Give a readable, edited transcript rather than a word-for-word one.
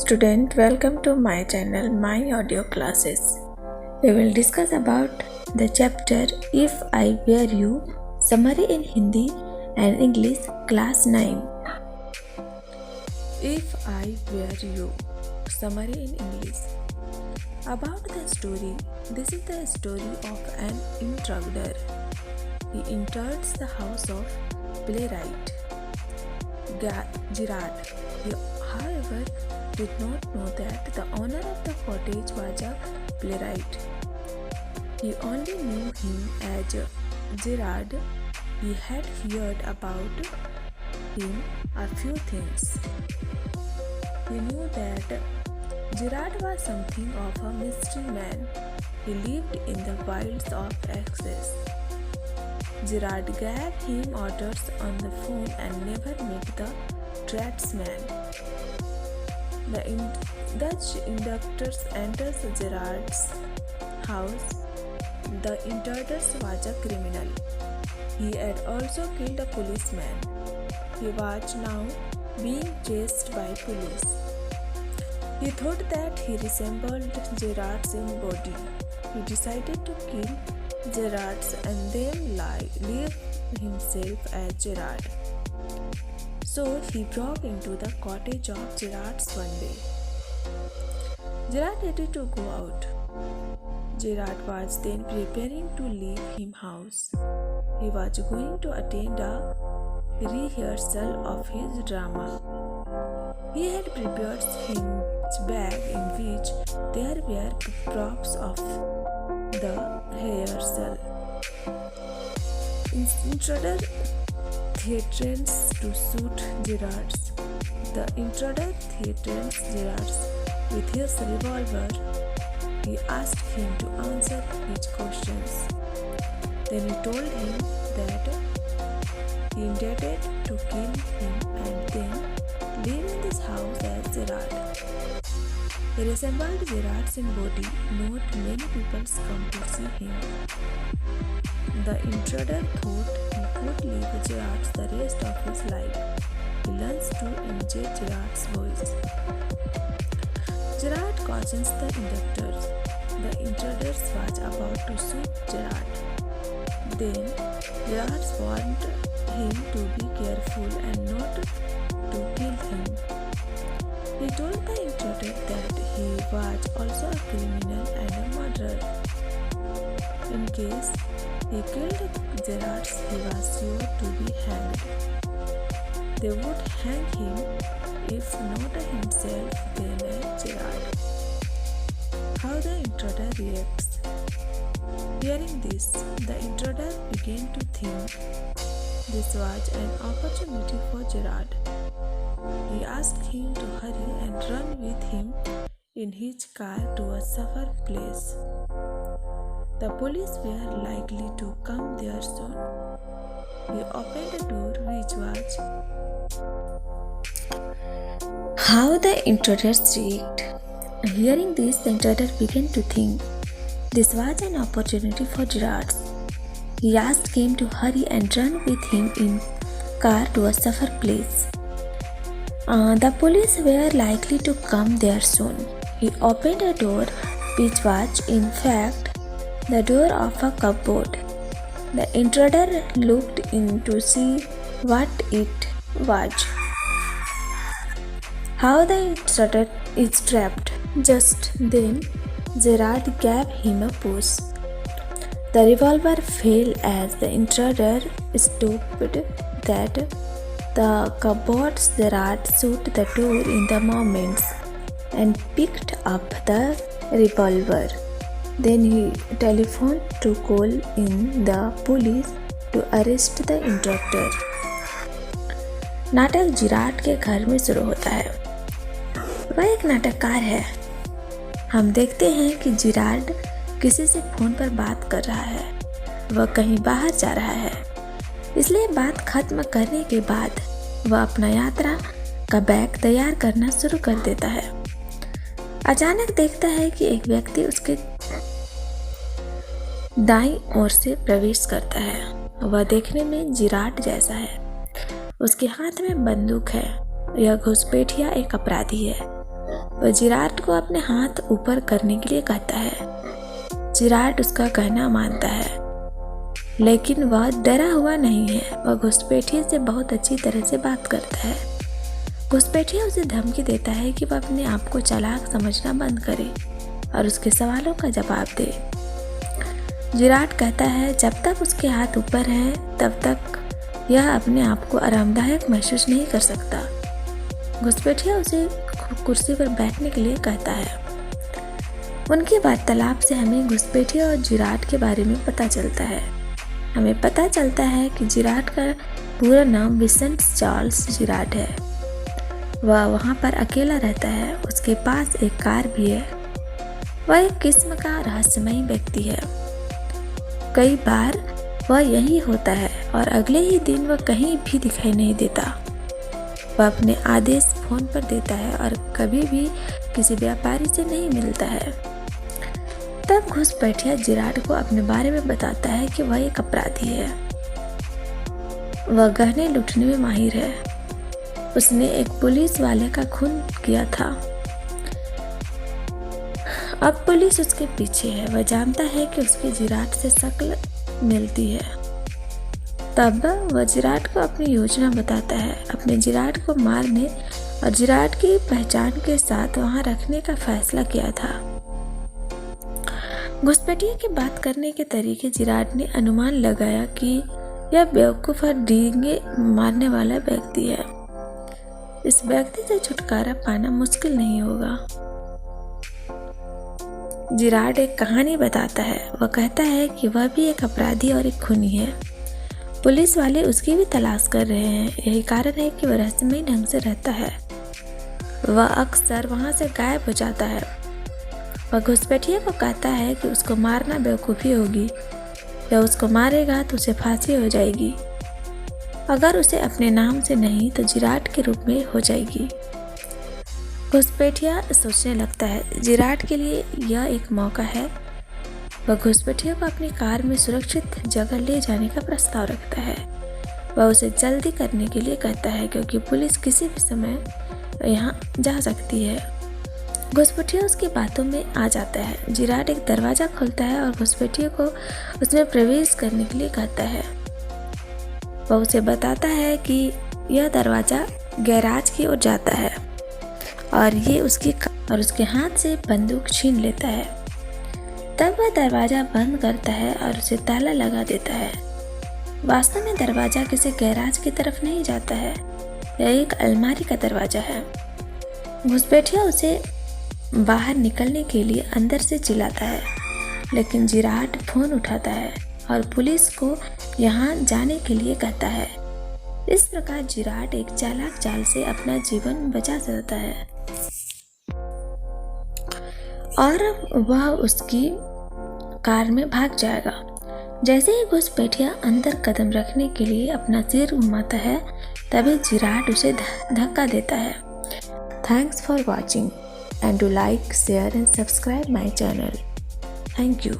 student, welcome to my channel, My Audio Classes. We will discuss about the chapter If I Were You, summary in Hindi and English, class 9. If I Were You, summary in English. About the story, this is the story of an intruder. He enters the house of playwright Gerard. He, however, did not know that the owner of the cottage was a playwright. He only knew him as Gerard. He had heard about him a few things. He knew that Gerard was something of a mystery man. He lived in the wilds of Essex. Gerard gave him orders on the phone and never met the tradesman. The Dutch inductors enters Gerard's house. The intruder was a criminal. He had also killed a policeman. He was now being chased by police. He thought that he resembled Gerard's in body. He decided to kill Gerard and then leave himself as Gerard. So he broke into the cottage of Gerard's one day. Gerard ready to go out. Gerard was then preparing to leave his house. He was going to attend a rehearsal of his drama. He had prepared his bag in which there were props of the rehearsal. Intruder threatens to shoot Gerard. The intruder threatens Gerard with his revolver. He asked him to answer his questions. Then he told him that he intended to kill him and then live in this house as Gerard. He resembled Gerard in body. Not many people come to see him. The intruder thought he could leave Gerard the rest of his life. He learns to imitate Gerard's voice. Gerard cautions the inductors. The intruder was about to shoot Gerard. Then Gerard warned him to be careful and not to kill him. He told the intruder that he was also a criminal and a murderer. In case he killed Gerard, he was sure to be hanged. They would hang him, if not himself, then Gerard. How the intruder reacts. Hearing this, the intruder began to think this was an opportunity for Gerard. He asked him to hurry and run with him in his car to a safer place. The police were likely to come there soon. He opened the door, which was how the intruder reacted. Hearing this, the intruder began to think this was an opportunity for Gerard. He asked him to hurry and run with him in car to a safer place. The police were likely to come there soon. He opened a door, which was, in fact, the door of a cupboard. The intruder looked in to see what it was. How the intruder is trapped. Just then, Gerard gave him a push. The revolver fell as the intruder stopped that the cupboard's Gerard shut the door in the moment and picked up the revolver. Then he telephoned to call in the police to arrest the intruder. नाटक Gerard के घर में शुरू होता है। वह एक नाटककार है। हम देखते हैं कि जिराड किसी से फोन पर बात कर रहा है। वह कहीं बाहर जा रहा है, इसलिए बात खत्म करने के बाद वह अपना यात्रा का बैग तैयार करना शुरू कर देता है। अचानक देखता है कि एक व्यक्ति उसके दाईं ओर से प्रवेश करता है। वह देखने में जिराड जैसा है। उसके हाथ में बंदूक है। यह घुसपैठिया एक अपराधी है। वह जिराट को अपने हाथ ऊपर करने के लिए कहता है। जिराट उसका कहना मानता है, लेकिन वह डरा हुआ नहीं है। वह घुसपैठिए से बहुत अच्छी तरह से बात करता है। घुसपैठिया उसे धमकी देता है कि वह अपने आप को चालाक समझना बंद करे और उसके सवालों का जवाब दे। जिराट कहता है जब तक उसके हाथ ऊपर हैं तब तक यह अपने आप को आरामदायक महसूस नहीं कर सकता। घुसपैठिया उसे कुर्सी पर बैठने के लिए कहता है। उनकी वार्तालाप से हमें घुसपैठिया और जिराट के बारे में पता चलता है। हमें पता चलता है कि जिराट का पूरा नाम विंसेंट चार्ल्स जिराट है। वह वहाँ पर अकेला रहता है। उसके पास एक कार भी है। वह एक किस्म का रहस्यमयी व्यक्ति है। कई बार वह यही होता है और अगले ही दिन वह कहीं भी दिखाई नहीं देता। वह अपने आदेश फोन पर देता है और कभी भी किसी व्यापारी से नहीं मिलता है। तब घुसपैठिया जिराट को अपने बारे में बताता है कि वह एक अपराधी है। वह गहने लूटने में माहिर है। उसने एक पुलिस वाले का खून किया था। अब पुलिस उसके पीछे है। वह जानता है कि उसकी जिराट से शक्ल मिलती है। तब वह जिराट को अपनी योजना बताता है। अपने जिराट को मारने और जिराट की पहचान के साथ वहां रखने का फैसला किया था। घुसपैठिया की बात करने के तरीके जिराट ने अनुमान लगाया कि यह बेवकूफ और डींगे मारने वाला व्यक्ति है। इस व्यक्ति से छुटकारा पाना मुश्किल नहीं होगा। जिराट एक कहानी बताता है। वह कहता है कि वह भी एक अपराधी और एक खूनी है। पुलिस वाले उसकी भी तलाश कर रहे हैं। यही कारण है कि वह रहस्यमयी ढंग से रहता है। वह अक्सर वहां से गायब हो जाता है। वह घुसपैठिया को कहता है कि उसको मारना बेवकूफ़ी होगी। या उसको मारेगा तो उसे फांसी हो जाएगी। अगर उसे अपने नाम से नहीं तो जिराट के रूप में हो जाएगी। घुसपैठिया सोचने लगता है जिराट के लिए यह एक मौका है। वह घुसपैठिया को अपनी कार में सुरक्षित जगह ले जाने का प्रस्ताव रखता है। वह उसे जल्दी करने के लिए कहता है क्योंकि पुलिस किसी भी समय यहाँ जा सकती है। घुसपैठिया उसकी बातों में आ जाता है। जिराट एक दरवाज़ा खोलता है और घुसपैठिया को उसमें प्रवेश करने के लिए कहता है। वह उसे बताता है कि यह दरवाज़ा गैराज की ओर जाता है और ये उसके हाथ से बंदूक छीन लेता है। तब वह दरवाज़ा बंद करता है और उसे ताला लगा देता है। वास्तव में दरवाज़ा किसी गैराज की तरफ नहीं जाता है। यह एक अलमारी का दरवाज़ा है। घुसपैठिया उसे बाहर निकलने के लिए अंदर से चिल्लाता है, लेकिन जिराट फोन उठाता है और पुलिस को यहाँ जाने के लिए कहता है। इस प्रकार जिराट एक चालाक चाल से अपना जीवन बचा सकता है और वह उसकी कार में भाग जाएगा। जैसे ही घुसपैठिया अंदर कदम रखने के लिए अपना सिर घुमाता है तभी जिराट उसे धक्का देता है। Thanks for watching and to like, share and subscribe my channel. Thank you.